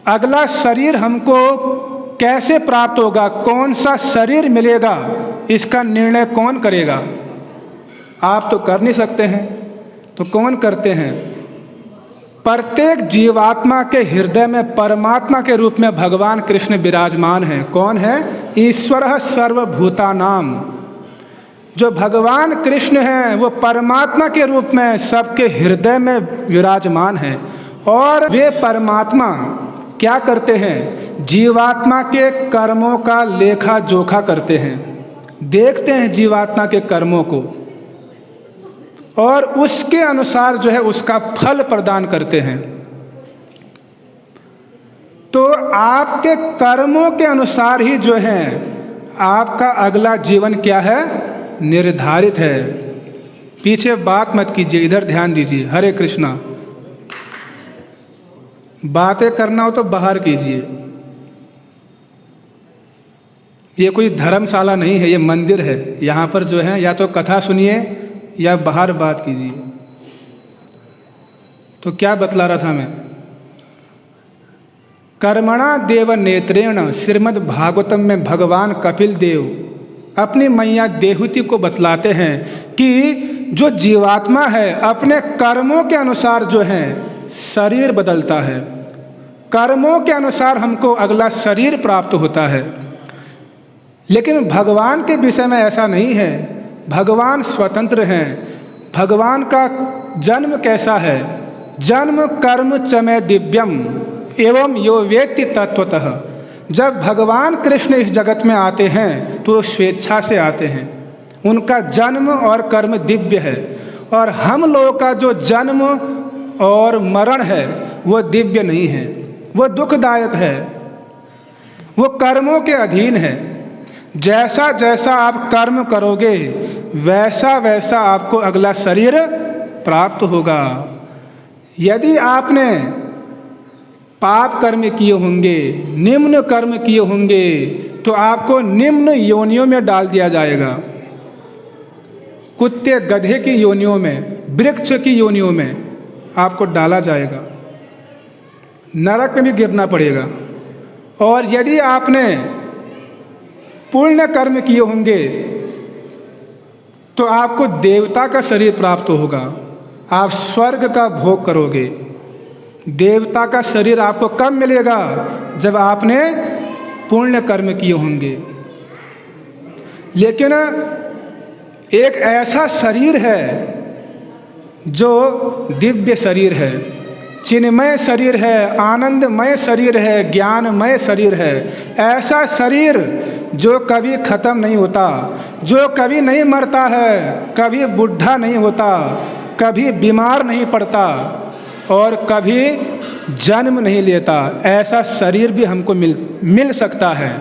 अगला शरीर हमको कैसे प्राप्त होगा, कौन सा शरीर मिलेगा, इसका निर्णय कौन करेगा? आप तो कर नहीं सकते हैं, तो कौन करते हैं? प्रत्येक जीवात्मा के हृदय में परमात्मा के रूप में भगवान कृष्ण विराजमान हैं। कौन है? ईश्वरः सर्वभूतानाम। जो भगवान कृष्ण हैं वो परमात्मा के रूप में सबके हृदय में विराजमान हैं। और वे परमात्मा क्या करते हैं? जीवात्मा के कर्मों का लेखा जोखा करते हैं, देखते हैं जीवात्मा के कर्मों को और उसके अनुसार जो है उसका फल प्रदान करते हैं। तो आपके कर्मों के अनुसार ही जो है आपका अगला जीवन क्या है, निर्धारित है। पीछे बात मत कीजिए, इधर ध्यान दीजिए। हरे कृष्णा। बातें करना हो तो बाहर कीजिए। ये कोई धर्मशाला नहीं है, ये मंदिर है। यहाँ पर जो है या तो कथा सुनिए या बाहर बात कीजिए। तो क्या बतला रहा था मैं? कर्मणा देव नेत्रेण, श्रीमद् भागवतम में भगवान कपिल देव अपनी मैया देहुति को बतलाते हैं कि जो जीवात्मा है अपने कर्मों के अनुसार जो है शरीर बदलता है। कर्मों के अनुसार हमको अगला शरीर प्राप्त होता है। लेकिन भगवान के विषय में ऐसा नहीं है। भगवान स्वतंत्र हैं। भगवान का जन्म कैसा है? जन्म कर्म च मे दिव्यम एवं यो वेत्ति तत्वतः। जब भगवान कृष्ण इस जगत में आते हैं तो स्वेच्छा से आते हैं। उनका जन्म और कर्म दिव्य है। और हम लोगों का जो जन्म और मरण है वो दिव्य नहीं है, वो दुखदायक है, वो कर्मों के अधीन है। जैसा जैसा आप कर्म करोगे वैसा वैसा आपको अगला शरीर प्राप्त होगा। यदि आपने पाप कर्म किए होंगे, निम्न कर्म किए होंगे, तो आपको निम्न योनियों में डाल दिया जाएगा। कुत्ते गधे की योनियों में, वृक्ष की योनियों में आपको डाला जाएगा। नरक में भी गिरना पड़ेगा। और यदि आपने पुण्य कर्म किए होंगे तो आपको देवता का शरीर प्राप्त होगा। आप स्वर्ग का भोग करोगे। देवता का शरीर आपको कब मिलेगा? जब आपने पुण्य कर्म किए होंगे। लेकिन एक ऐसा शरीर है जो दिव्य शरीर है, चिन्मय शरीर है, आनंदमय शरीर है, ज्ञानमय शरीर है। ऐसा शरीर जो कभी खत्म नहीं होता, जो कभी नहीं मरता है, कभी बूढ़ा नहीं होता, कभी बीमार नहीं पड़ता और कभी जन्म नहीं लेता। ऐसा शरीर भी हमको मिल सकता है।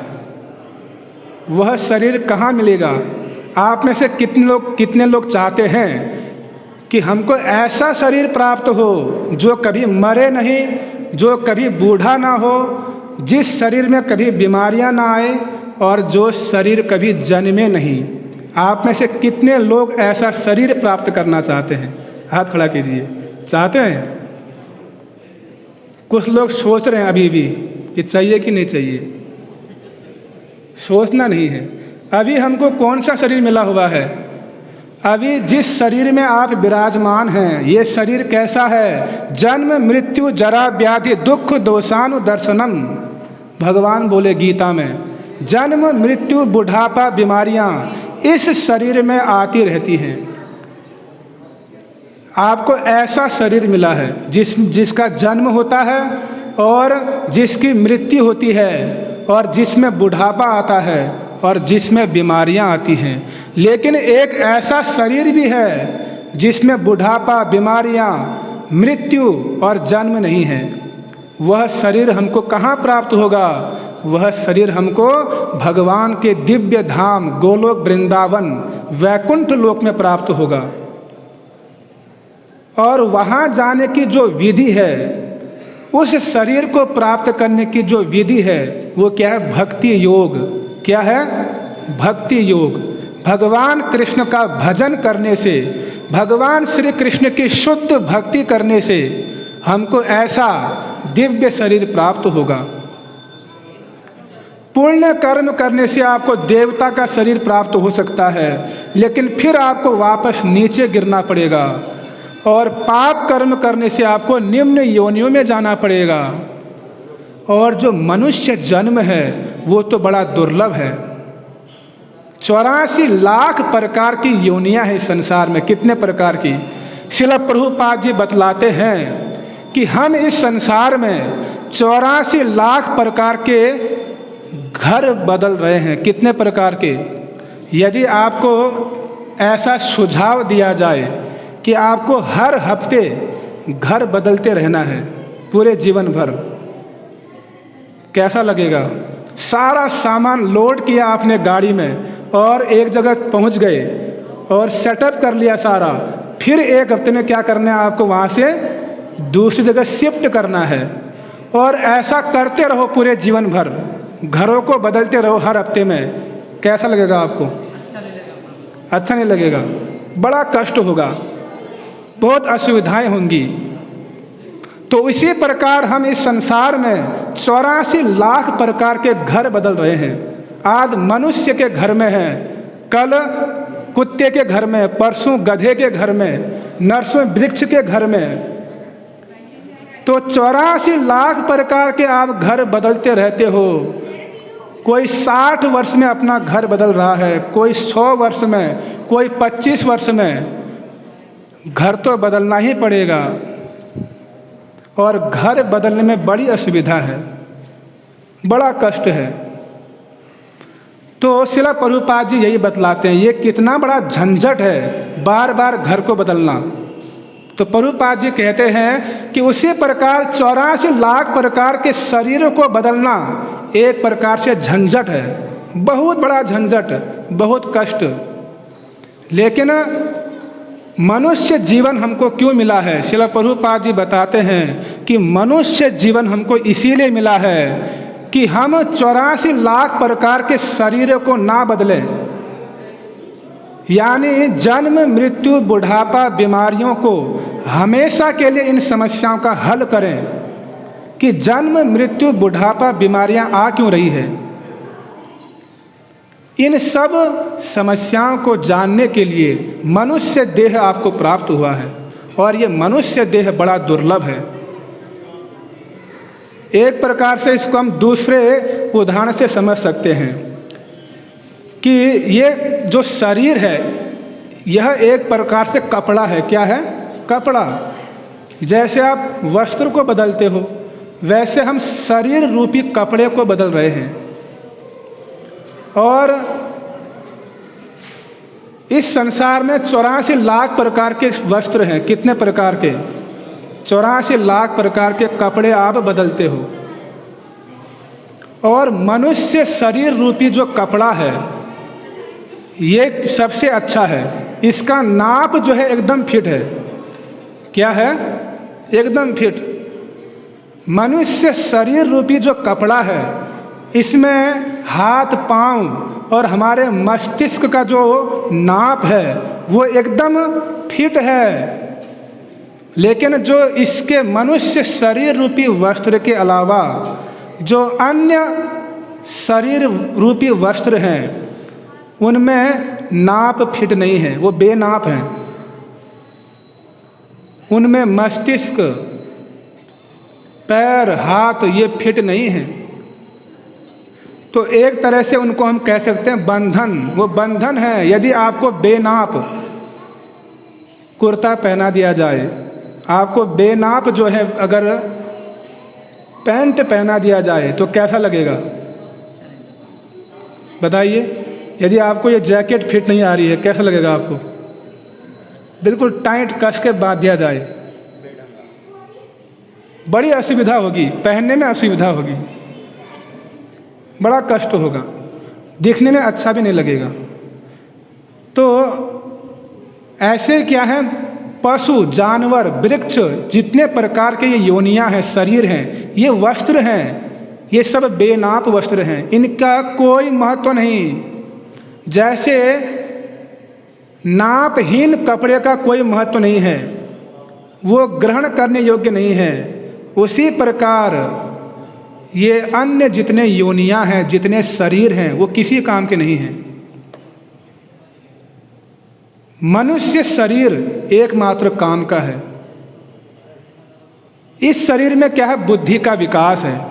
वह शरीर कहाँ मिलेगा? आप में से कितने लोग चाहते हैं कि हमको ऐसा शरीर प्राप्त हो जो कभी मरे नहीं, जो कभी बूढ़ा ना हो, जिस शरीर में कभी बीमारियां ना आए और जो शरीर कभी जन्मे नहीं? आप में से कितने लोग ऐसा शरीर प्राप्त करना चाहते हैं? हाथ खड़ा कीजिए। चाहते हैं? कुछ लोग सोच रहे हैं अभी भी कि चाहिए कि नहीं चाहिए। सोचना नहीं है। अभी हमको कौन सा शरीर मिला हुआ है? अभी जिस शरीर में आप विराजमान हैं, ये शरीर कैसा है? जन्म मृत्यु जरा व्याधि दुख दोषानुदर्शनम। भगवान बोले गीता में, जन्म मृत्यु बुढ़ापा बीमारियां इस शरीर में आती रहती हैं। आपको ऐसा शरीर मिला है जिसका जन्म होता है और जिसकी मृत्यु होती है और जिसमें बुढ़ापा आता है और जिसमें बीमारियां आती हैं। लेकिन एक ऐसा शरीर भी है जिसमें बुढ़ापा, बीमारियां, मृत्यु और जन्म नहीं है। वह शरीर हमको कहाँ प्राप्त होगा? वह शरीर हमको भगवान के दिव्य धाम गोलोक वृंदावन वैकुंठ लोक में प्राप्त होगा। और वहाँ जाने की जो विधि है, उस शरीर को प्राप्त करने की जो विधि है वो क्या है? भक्ति योग। क्या है? भक्ति योग। भगवान कृष्ण का भजन करने से, भगवान श्री कृष्ण की शुद्ध भक्ति करने से हमको ऐसा दिव्य शरीर प्राप्त होगा। पुण्य कर्म करने से आपको देवता का शरीर प्राप्त हो सकता है, लेकिन फिर आपको वापस नीचे गिरना पड़ेगा, और पाप कर्म करने से आपको निम्न योनियों में जाना पड़ेगा। और जो मनुष्य जन्म है वो तो बड़ा दुर्लभ है। 84 लाख प्रकार की योनियां हैं इस संसार में। कितने प्रकार की? श्रील प्रभुपाद जी बतलाते हैं कि हम इस संसार में 84 लाख प्रकार के घर बदल रहे हैं। कितने प्रकार के? यदि आपको ऐसा सुझाव दिया जाए कि आपको हर हफ्ते घर बदलते रहना है पूरे जीवन भर, कैसा लगेगा? सारा सामान लोड किया आपने गाड़ी में और एक जगह पहुंच गए और सेटअप कर लिया सारा, फिर एक हफ्ते में क्या करना है आपको? वहाँ से दूसरी जगह शिफ्ट करना है, और ऐसा करते रहो पूरे जीवन भर, घरों को बदलते रहो हर हफ्ते में। कैसा लगेगा आपको? अच्छा नहीं लगेगा, बड़ा कष्ट होगा, बहुत असुविधाएं होंगी। तो इसी प्रकार हम इस संसार में 84 लाख प्रकार के घर बदल रहे हैं। आज मनुष्य के घर में है, कल कुत्ते के घर में, परसों गधे के घर में, नरसों वृक्ष के घर में। तो 84 लाख प्रकार के आप घर बदलते रहते हो। कोई 60 वर्ष में अपना घर बदल रहा है, कोई 100 वर्ष में, कोई 25 वर्ष में। घर तो बदलना ही पड़ेगा, और घर बदलने में बड़ी असुविधा है, बड़ा कष्ट है। तो श्रील प्रभुपाद जी यही बतलाते हैं, ये कितना बड़ा झंझट है बार बार घर को बदलना। तो प्रभुपाद जी कहते हैं कि उसी प्रकार 84 लाख प्रकार के शरीरों को बदलना एक प्रकार से झंझट है, बहुत बड़ा झंझट, बहुत कष्ट। लेकिन मनुष्य जीवन हमको क्यों मिला है? श्रील प्रभुपाद जी बताते हैं कि मनुष्य जीवन हमको इसीलिए मिला है कि हम 84 लाख प्रकार के शरीरों को ना बदलें, यानी जन्म मृत्यु बुढ़ापा बीमारियों को हमेशा के लिए इन समस्याओं का हल करें कि जन्म मृत्यु बुढ़ापा बीमारियां आ क्यों रही है। इन सब समस्याओं को जानने के लिए मनुष्य देह आपको प्राप्त हुआ है, और ये मनुष्य देह बड़ा दुर्लभ है। एक प्रकार से इसको हम दूसरे उदाहरण से समझ सकते हैं कि ये जो शरीर है यह एक प्रकार से कपड़ा है। क्या है? कपड़ा। जैसे आप वस्त्र को बदलते हो, वैसे हम शरीर रूपी कपड़े को बदल रहे हैं। और इस संसार में 84 लाख प्रकार के वस्त्र हैं। कितने प्रकार के? 84 लाख प्रकार के कपड़े आप बदलते हो। और मनुष्य शरीर रूपी जो कपड़ा है ये सबसे अच्छा है। इसका नाप जो है एकदम फिट है। क्या है? एकदम फिट। मनुष्य शरीर रूपी जो कपड़ा है इसमें हाथ पांव और हमारे मस्तिष्क का जो नाप है वो एकदम फिट है। लेकिन जो इसके मनुष्य शरीर रूपी वस्त्र के अलावा जो अन्य शरीर रूपी वस्त्र हैं उनमें नाप फिट नहीं है, वो बेनाप हैं। उनमें मस्तिष्क, पैर, हाथ ये फिट नहीं है। तो एक तरह से उनको हम कह सकते हैं बंधन। वो बंधन है। यदि आपको बेनाप कुर्ता पहना दिया जाए, आपको बेनाप जो है अगर पैंट पहना दिया जाए तो कैसा लगेगा? बताइए। यदि आपको ये जैकेट फिट नहीं आ रही है कैसा लगेगा आपको? बिल्कुल टाइट कस के बांध दिया जाए, बड़ी असुविधा होगी, पहनने में असुविधा होगी, बड़ा कष्ट होगा, दिखने में अच्छा भी नहीं लगेगा। तो ऐसे क्या है, पशु, जानवर, वृक्ष, जितने प्रकार के ये योनियां हैं, शरीर हैं, ये वस्त्र हैं, ये सब बेनाप वस्त्र हैं, इनका कोई महत्व नहीं। जैसे नापहीन कपड़े का कोई महत्व नहीं है, वो ग्रहण करने योग्य नहीं है। उसी प्रकार ये अन्य जितने योनियां हैं, जितने शरीर हैं, वो किसी काम के नहीं हैं। मनुष्य शरीर एकमात्र काम का है। इस शरीर में क्या है? बुद्धि का विकास है।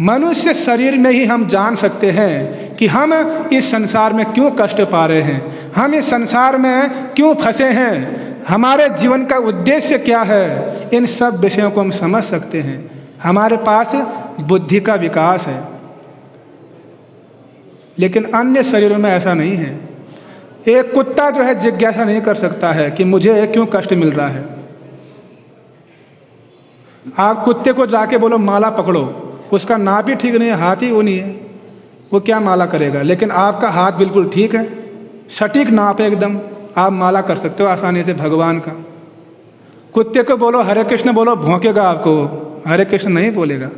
मनुष्य शरीर में ही हम जान सकते हैं कि हम इस संसार में क्यों कष्ट पा रहे हैं, हम इस संसार में क्यों फंसे हैं, हमारे जीवन का उद्देश्य क्या है। इन सब विषयों को हम समझ सकते हैं। हमारे पास बुद्धि का विकास है। लेकिन अन्य शरीरों में ऐसा नहीं है। एक कुत्ता जो है जिज्ञासा नहीं कर सकता है कि मुझे क्यों कष्ट मिल रहा है। आप कुत्ते को जाके बोलो माला पकड़ो, उसका नाप ही ठीक नहीं है, हाथ ही वो नहीं है, वो क्या माला करेगा। लेकिन आपका हाथ बिल्कुल ठीक है, सटीक नाप है एकदम, आप माला कर सकते हो आसानी से भगवान का। कुत्ते को बोलो हरे कृष्ण बोलो, भौंकेगा आपको, हरे कृष्ण नहीं बोलेगा।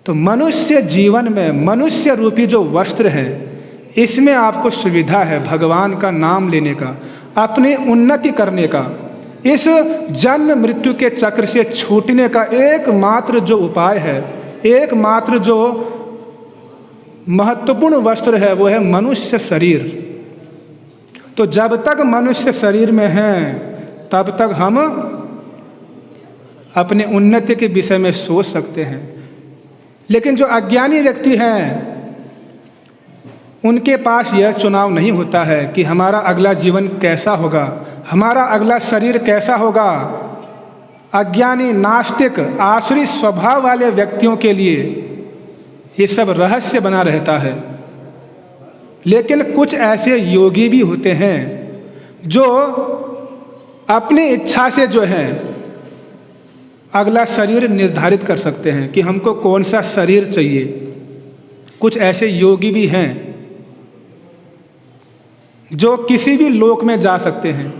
तो मनुष्य जीवन में मनुष्य रूपी जो वस्त्र है, इसमें आपको सुविधा है भगवान का नाम लेने का, अपनी उन्नति करने का। इस जन्म मृत्यु के चक्र से छूटने का एकमात्र जो उपाय है, एकमात्र जो महत्वपूर्ण वस्त्र है, वो है मनुष्य शरीर। तो जब तक मनुष्य शरीर में हैं तब तक हम अपने उन्नति के विषय में सोच सकते हैं। लेकिन जो अज्ञानी व्यक्ति हैं, उनके पास यह चुनाव नहीं होता है कि हमारा अगला जीवन कैसा होगा, हमारा अगला शरीर कैसा होगा। अज्ञानी, नास्तिक, आसुरी स्वभाव वाले व्यक्तियों के लिए ये सब रहस्य बना रहता है। लेकिन कुछ ऐसे योगी भी होते हैं जो अपनी इच्छा से जो है अगला शरीर निर्धारित कर सकते हैं कि हमको कौन सा शरीर चाहिए। कुछ ऐसे योगी भी हैं जो किसी भी लोक में जा सकते हैं,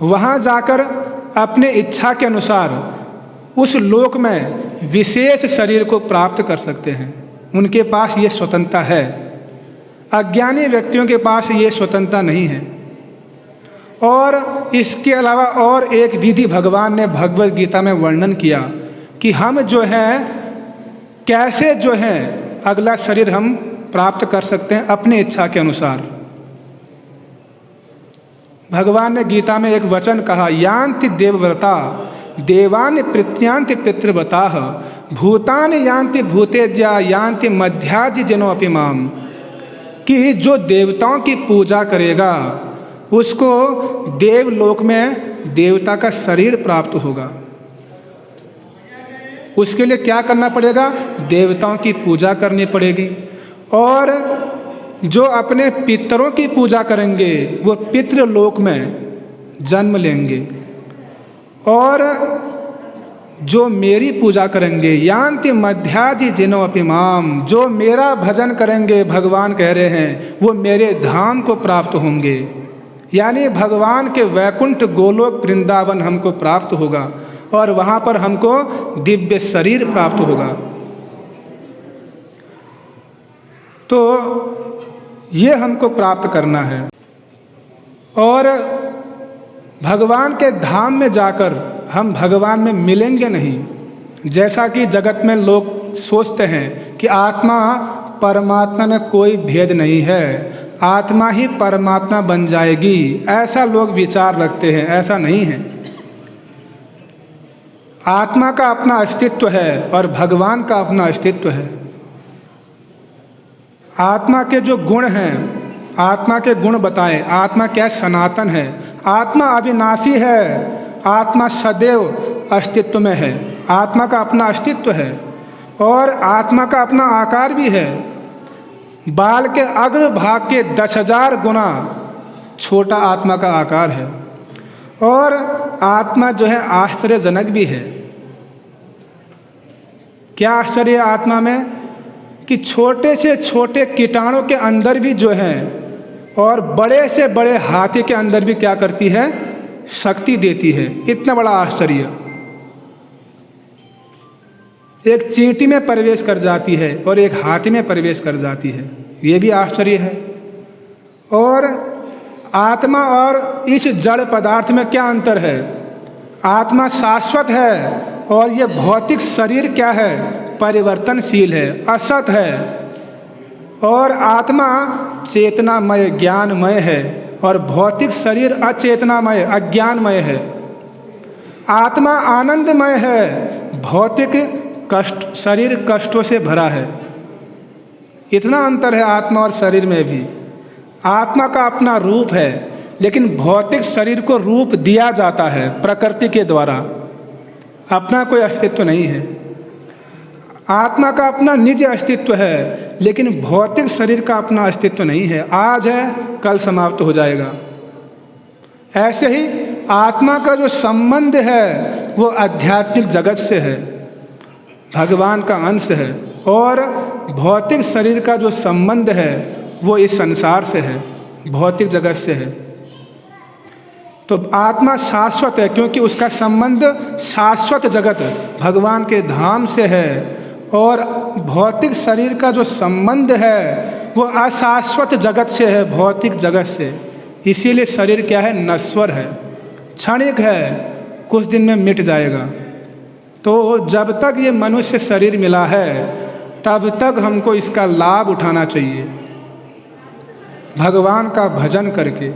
वहाँ जाकर अपने इच्छा के अनुसार उस लोक में विशेष शरीर को प्राप्त कर सकते हैं। उनके पास ये स्वतंत्रता है। अज्ञानी व्यक्तियों के पास ये स्वतंत्रता नहीं है। और इसके अलावा और एक विधि भगवान ने भगवद गीता में वर्णन किया कि हम जो है कैसे जो है अगला शरीर हम प्राप्त कर सकते हैं अपनी इच्छा के अनुसार। भगवान ने गीता में एक वचन कहा, यान्ति देवव्रता देवानि प्रत्यांति पितृव्रताः भूतानि यान्ति भूतेज्या यान्ति मध्याजी जनो अपि माम। कि जो देवताओं की पूजा करेगा उसको देवलोक में देवता का शरीर प्राप्त होगा। उसके लिए क्या करना पड़ेगा? देवताओं की पूजा करनी पड़ेगी। और जो अपने पितरों की पूजा करेंगे वो पितृलोक में जन्म लेंगे। और जो मेरी पूजा करेंगे यान्ति मध्याजी जिनो अपि माम, जो मेरा भजन करेंगे, भगवान कह रहे हैं, वो मेरे धाम को प्राप्त होंगे। यानी भगवान के वैकुंठ गोलोक वृंदावन हमको प्राप्त होगा और वहाँ पर हमको दिव्य शरीर प्राप्त होगा। तो ये हमको प्राप्त करना है। और भगवान के धाम में जाकर हम भगवान में मिलेंगे नहीं। जैसा कि जगत में लोग सोचते हैं कि आत्मा परमात्मा में कोई भेद नहीं है, आत्मा ही परमात्मा बन जाएगी, ऐसा लोग विचार रखते हैं। ऐसा नहीं है। आत्मा का अपना अस्तित्व है और भगवान का अपना अस्तित्व है। आत्मा के जो गुण हैं, आत्मा के गुण बताएं। आत्मा क्या? सनातन है। आत्मा अविनाशी है। आत्मा सदैव अस्तित्व में है। आत्मा का अपना अस्तित्व है और आत्मा का अपना आकार भी है। बाल के अग्र भाग के 10,000 गुना छोटा आत्मा का आकार है। और आत्मा जो है आश्चर्यजनक भी है। क्या आश्चर्य है आत्मा में? कि छोटे से छोटे कीटाणु के अंदर भी जो है और बड़े से बड़े हाथी के अंदर भी क्या करती है? शक्ति देती है। इतना बड़ा आश्चर्य। एक चींटी में प्रवेश कर जाती है और एक हाथी में प्रवेश कर जाती है। ये भी आश्चर्य है। और आत्मा और इस जड़ पदार्थ में क्या अंतर है? आत्मा शाश्वत है और ये भौतिक शरीर क्या है, परिवर्तनशील है, असत है। और आत्मा चेतनामय ज्ञानमय है और भौतिक शरीर अचेतनामय अज्ञानमय है। आत्मा आनंदमय है, भौतिक शरीर कष्टों से भरा है। इतना अंतर है आत्मा और शरीर में भी। आत्मा का अपना रूप है, लेकिन भौतिक शरीर को रूप दिया जाता है प्रकृति के द्वारा, अपना कोई अस्तित्व नहीं है। आत्मा का अपना निज अस्तित्व है, लेकिन भौतिक शरीर का अपना अस्तित्व नहीं है। आज है, कल समाप्त हो जाएगा। ऐसे ही आत्मा का जो संबंध है वो आध्यात्मिक जगत से है, भगवान का अंश है। और भौतिक शरीर का जो संबंध है वो इस संसार से है, भौतिक जगत से है। तो आत्मा शाश्वत है क्योंकि उसका संबंध शाश्वत जगत भगवान के धाम से है। और भौतिक शरीर का जो संबंध है वो अशाश्वत जगत से है, भौतिक जगत से। इसीलिए शरीर क्या है, नश्वर है, क्षणिक है, कुछ दिन में मिट जाएगा। तो जब तक ये मनुष्य शरीर मिला है तब तक हमको इसका लाभ उठाना चाहिए, भगवान का भजन करके।